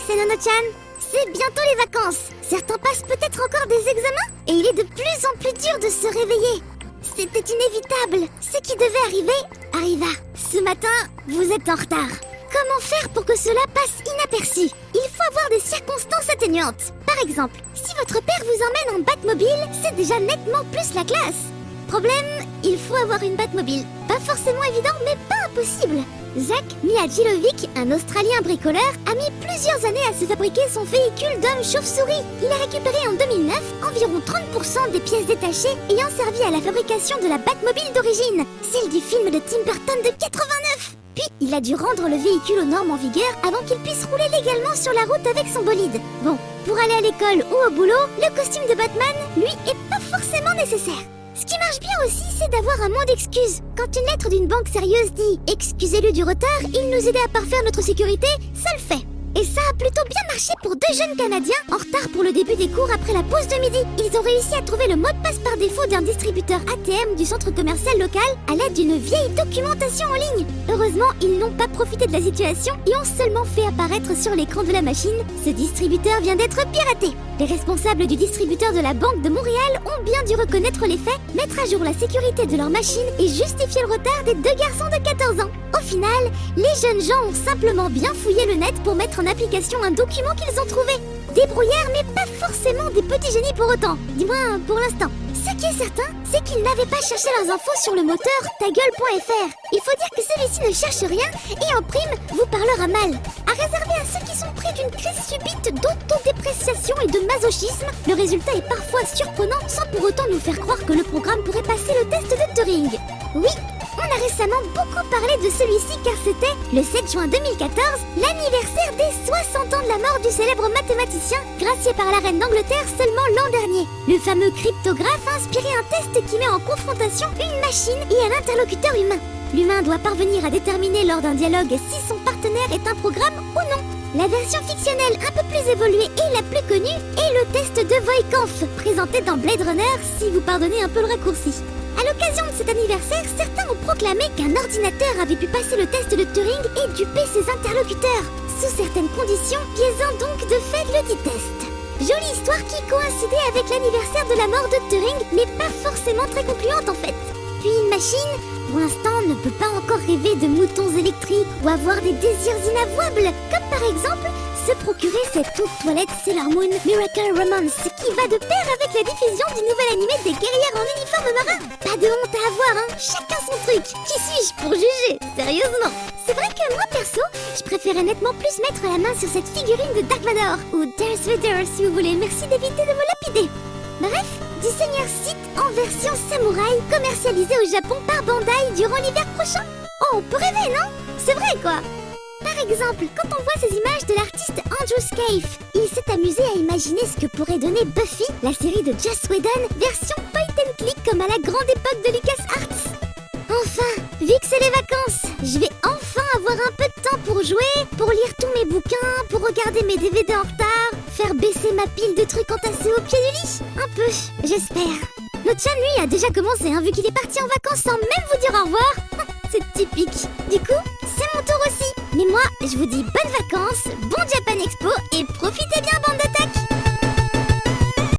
c'est Nono-chan. C'est bientôt les vacances. Certains passent peut-être encore des examens et il est de plus en plus dur de se réveiller. C'était inévitable. Ce qui devait arriver arriva. Ce matin, vous êtes en retard. Comment faire pour que cela passe inaperçu? Il faut avoir des circonstances atténuantes. Par exemple, si votre père vous emmène en Batmobile, c'est déjà nettement plus la classe. Problème, il faut avoir une Batmobile. Pas forcément évident, mais pas impossible. Zach Mihajilovic, un Australien bricoleur, a mis plusieurs années à se fabriquer son véhicule d'homme chauve-souris. Il a récupéré en 2009 environ 30% des pièces détachées ayant servi à la fabrication de la Batmobile d'origine, celle du film de Tim Burton de 89. Puis, il a dû rendre le véhicule aux normes en vigueur avant qu'il puisse rouler légalement sur la route avec son bolide. Bon, pour aller à l'école ou au boulot, le costume de Batman, lui, est pas forcément nécessaire. Ce qui marche bien aussi, c'est d'avoir un mot d'excuse. Quand une lettre d'une banque sérieuse dit « Excusez-le du retard, il nous aidait à parfaire notre sécurité », ça le fait. Et ça a plutôt bien marché pour deux jeunes Canadiens en retard pour le début des cours après la pause de midi. Ils ont réussi à trouver le mot de passe par défaut d'un distributeur ATM du centre commercial local à l'aide d'une vieille documentation en ligne. Heureusement, ils n'ont pas profité de la situation et ont seulement fait apparaître sur l'écran de la machine « Ce distributeur vient d'être piraté ». Les responsables du distributeur de la Banque de Montréal ont bien dû reconnaître les faits, mettre à jour la sécurité de leur machine et justifier le retard des deux garçons de 14 ans. Au final, les jeunes gens ont simplement bien fouillé le net pour mettre en application un document qu'ils ont trouvé. Débrouillards, mais pas forcément des petits génies pour autant, du moins pour l'instant. Ce qui est certain, c'est qu'ils n'avaient pas cherché leurs infos sur le moteur tagueule.fr. Il faut dire que celui-ci ne cherche rien et en prime vous parlera mal. À réserver à ceux qui sont pris d'une crise subite d'autodépréciation et de masochisme, le résultat est parfois surprenant sans pour autant nous faire croire que le programme pourrait passer le test de Turing. Oui, on a récemment beaucoup parlé de celui-ci car c'était, le 7 juin 2014, l'anniversaire des 60 ans de la mort du célèbre mathématicien, gracié par la reine d'Angleterre seulement l'an dernier. Le fameux cryptographe a inspiré un test qui met en confrontation une machine et un interlocuteur humain. L'humain doit parvenir à déterminer lors d'un dialogue si son partenaire est un programme ou non. La version fictionnelle un peu plus évoluée et la plus connue est le test de Voight-Kampff, présenté dans Blade Runner si vous pardonnez un peu le raccourci. À l'occasion de cet anniversaire, certains ont proclamé qu'un ordinateur avait pu passer le test de Turing et duper ses interlocuteurs, sous certaines conditions, biaisant donc de fait le dit test. Jolie histoire qui coïncidait avec l'anniversaire de la mort de Turing, mais pas forcément très concluante en fait. Puis une machine, pour l'instant, ne peut pas encore rêver de moutons électriques ou avoir des désirs inavouables, comme par exemple se procurer cette eau de toilette Sailor Moon Miracle Romance qui va de pair avec la diffusion du nouvel animé des guerrières en uniforme marin. Pas de honte à avoir, hein, chacun son truc. Qui suis-je pour juger? Sérieusement. C'est vrai que moi perso, je préférais nettement plus mettre la main sur cette figurine de Dark Vador ou Darth Vader si vous voulez, merci d'éviter de me lapider. Bref, du Seigneur Sith en version samouraï commercialisé au Japon par Bandai durant l'hiver prochain. Oh, on peut rêver, non? C'est vrai quoi. Par exemple, quand on voit ces images de l'artiste Andrew Scaife, il s'est amusé à imaginer ce que pourrait donner Buffy, la série de Joss Whedon, version point and click comme à la grande époque de LucasArts. Enfin, vu que c'est les vacances, je vais enfin avoir un peu de temps pour jouer, pour lire tous mes bouquins, pour regarder mes DVD en retard, faire baisser ma pile de trucs entassés au pied du lit. Un peu, j'espère. Notre lui a déjà commencé, hein, vu qu'il est parti en vacances sans même vous dire au revoir. C'est typique. Du coup, c'est mon tour aussi. Mais moi, je vous dis bonnes vacances, bon Japan Expo et profitez bien, bande d'attaques.